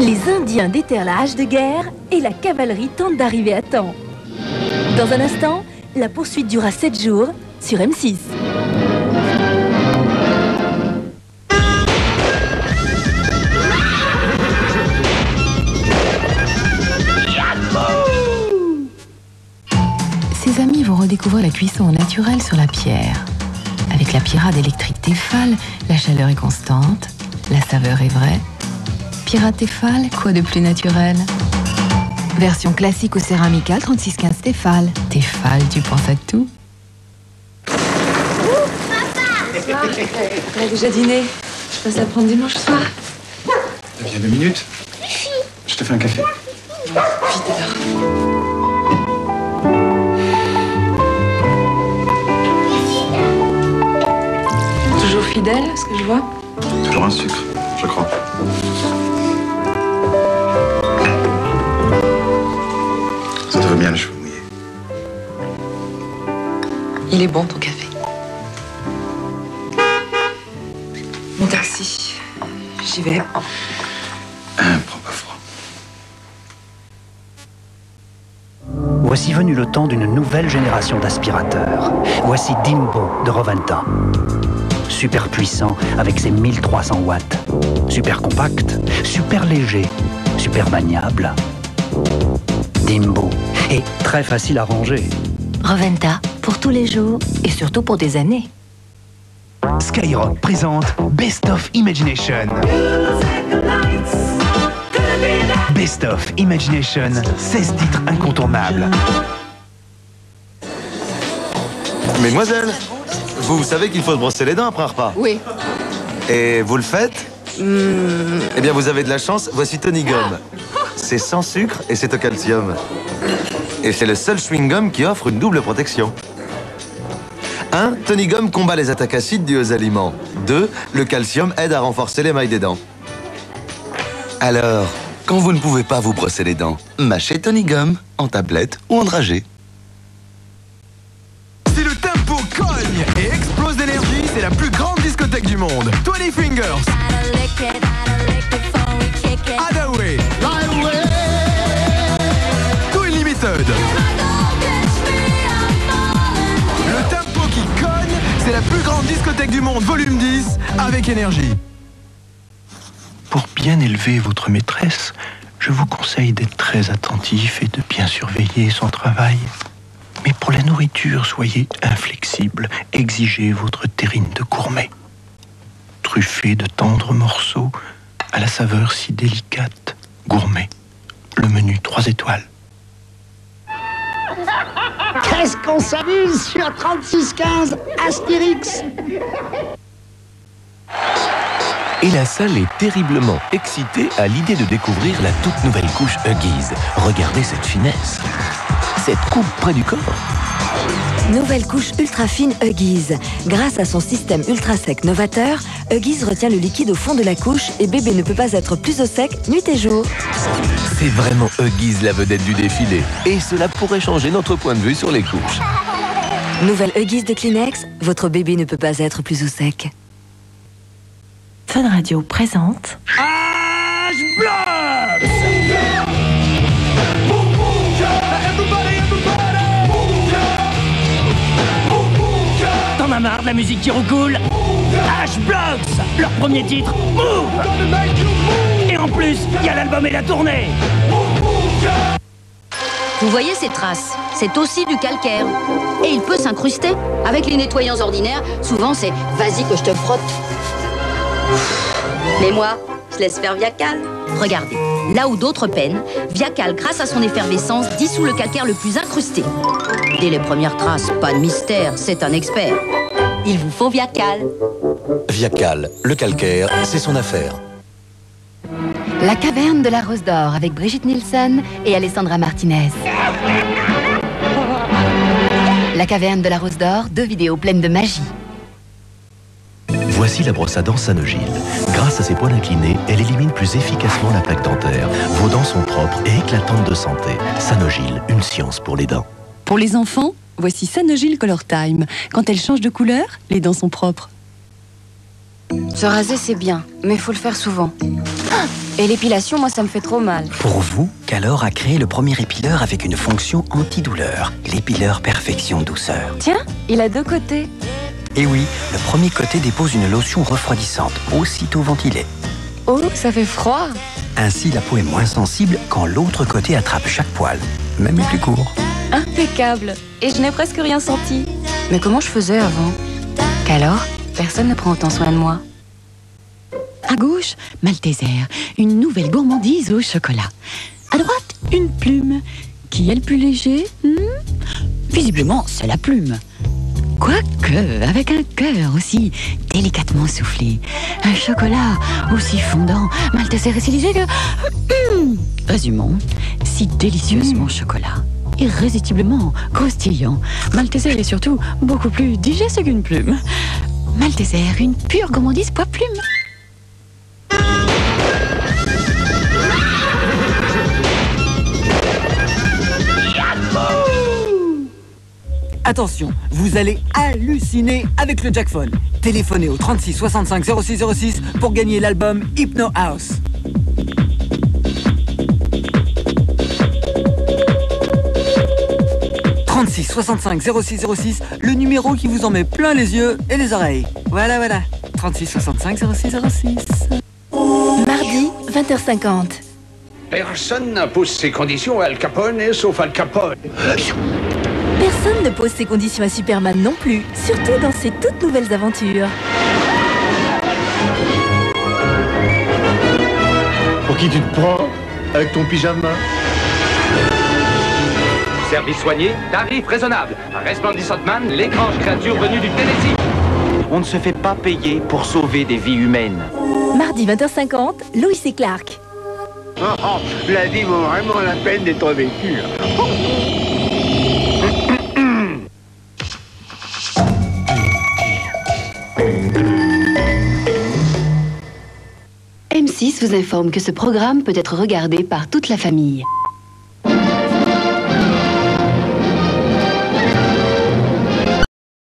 Les Indiens déterrent la hache de guerre et la cavalerie tente d'arriver à temps. Dans un instant, la poursuite durera 7 jours sur M6. Ses amis vont redécouvrir la cuisson au naturel sur la pierre. Avec la Pirate électrique Tefal, la chaleur est constante, la saveur est vraie. Pirate Tefal, quoi de plus naturel? Version classique ou céramical 3615 Tefal. Tefal, tu penses à tout. Papa! On a déjà dîné. Je passe à prendre dimanche soir. Viens 2 minutes. Je te fais un café. Vite alors. Toujours fidèle, ce que je vois. Toujours un sucre, je crois. Ça te va bien, les cheveux mouillés. Il est bon, ton café. Mon taxi. J'y vais. Prends pas froid. Voici venu le temps d'une nouvelle génération d'aspirateurs. Voici Dimbo de Roventa. Super puissant avec ses 1300 watts. Super compact, super léger, super maniable. Dimbo et très facile à ranger. Roventa, pour tous les jours et surtout pour des années. Skyrock présente Best of Imagination. Best of Imagination, 16 titres incontournables. Mesdemoiselles, vous savez qu'il faut se brosser les dents après un repas? Oui. Et vous le faites? Eh bien, vous avez de la chance, voici Tony Gum. C'est sans sucre et c'est au calcium. Et c'est le seul chewing-gum qui offre une double protection. 1. Tony Gum combat les attaques acides dues aux aliments. 2. Le calcium aide à renforcer l'émail des dents. Alors, quand vous ne pouvez pas vous brosser les dents, mâchez Tony Gum en tablette ou en dragée. Si le tempo cogne et explose d'énergie, c'est la plus grande discothèque du monde. 20 Fingers, Hadaway, Too Unlimited. Le tempo qui cogne, c'est la plus grande discothèque du monde, volume 10, avec énergie. Pour bien élever votre maîtresse, je vous conseille d'être très attentif et de bien surveiller son travail. Mais pour la nourriture, soyez inflexible. Exigez votre terrine de gourmet. Truffée de tendres morceaux, à la saveur si délicate. Gourmet. Le menu 3 étoiles. Qu'est-ce qu'on s'amuse sur 3615 Astérix? Et la salle est terriblement excitée à l'idée de découvrir la toute nouvelle couche Huggies. Regardez cette finesse. Cette coupe près du corps. Nouvelle couche ultra fine Huggies. Grâce à son système ultra sec novateur, Huggies retient le liquide au fond de la couche et bébé ne peut pas être plus au sec nuit et jour. C'est vraiment Huggies la vedette du défilé. Et cela pourrait changer notre point de vue sur les couches. Nouvelle Huggies de Kleenex, votre bébé ne peut pas être plus au sec. Fun Radio présente H-Block! T'en as marre de la musique qui roucoule? H-Blocks, leur premier titre, Move! Et en plus, il y a l'album et la tournée. Vous voyez ces traces? C'est aussi du calcaire. Et il peut s'incruster. Avec les nettoyants ordinaires, souvent c'est « vas-y que je te frotte ». Mais moi, je laisse faire Viacal. Regardez, là où d'autres peinent, Viacal, grâce à son effervescence, dissout le calcaire le plus incrusté. Dès les premières traces, pas de mystère, c'est un expert. Il vous faut Viacal. Viacal, le calcaire, c'est son affaire. La caverne de la Rose d'Or avec Brigitte Nielsen et Alessandra Martinez. La caverne de la Rose d'Or, 2 vidéos pleines de magie. Voici la brosse à dents Sanogyl. Grâce à ses poils inclinés, elle élimine plus efficacement la plaque dentaire. Vos dents sont propres et éclatantes de santé. Sanogyl, une science pour les dents. Pour les enfants, voici Sanogyl Color Time. Quand elles changent de couleur, les dents sont propres. Se raser, c'est bien, mais faut le faire souvent. Et l'épilation, moi, ça me fait trop mal. Pour vous, Calor a créé le premier épileur avec une fonction antidouleur, l'épileur Perfection Douceur. Tiens, il a 2 côtés. Et oui, le premier côté dépose une lotion refroidissante, aussitôt ventilée. Oh, ça fait froid. Ainsi, la peau est moins sensible quand l'autre côté attrape chaque poil, même les plus courts. Impeccable. Et je n'ai presque rien senti. Mais comment je faisais avant? Qu'alors, personne ne prend autant soin de moi. À gauche, Malteser, une nouvelle gourmandise au chocolat. À droite, une plume. Qui est le plus léger? Visiblement, c'est la plume. Quoique, avec un cœur aussi délicatement soufflé. Un chocolat aussi fondant. Malteser est si léger que... Résumons, si délicieusement chocolat. Irrésistiblement croustillant. Malteser est surtout beaucoup plus digeste qu'une plume. Malteser, une pure gourmandise poids plume. Attention, vous allez halluciner avec le Jackphone. Téléphonez au 36 65 06 06 pour gagner l'album Hypno House. « 36 65 06 06, le numéro qui vous en met plein les yeux et les oreilles. Voilà. 36 65 06 06. Mardi, 20h50. Personne n'impose ses conditions à Al Capone, sauf Al Capone. Personne ne pose ses conditions à Superman non plus, surtout dans ses toutes nouvelles aventures. Pour qui tu te prends avec ton pyjama? Service soigné, tarif raisonnable. Resplendissant Man, l'étrange créature venue du Tennessee. On ne se fait pas payer pour sauver des vies humaines. Mardi 20h50, Lois et Clark. La vie vaut vraiment la peine d'être vécue. M6 vous informe que ce programme peut être regardé par toute la famille.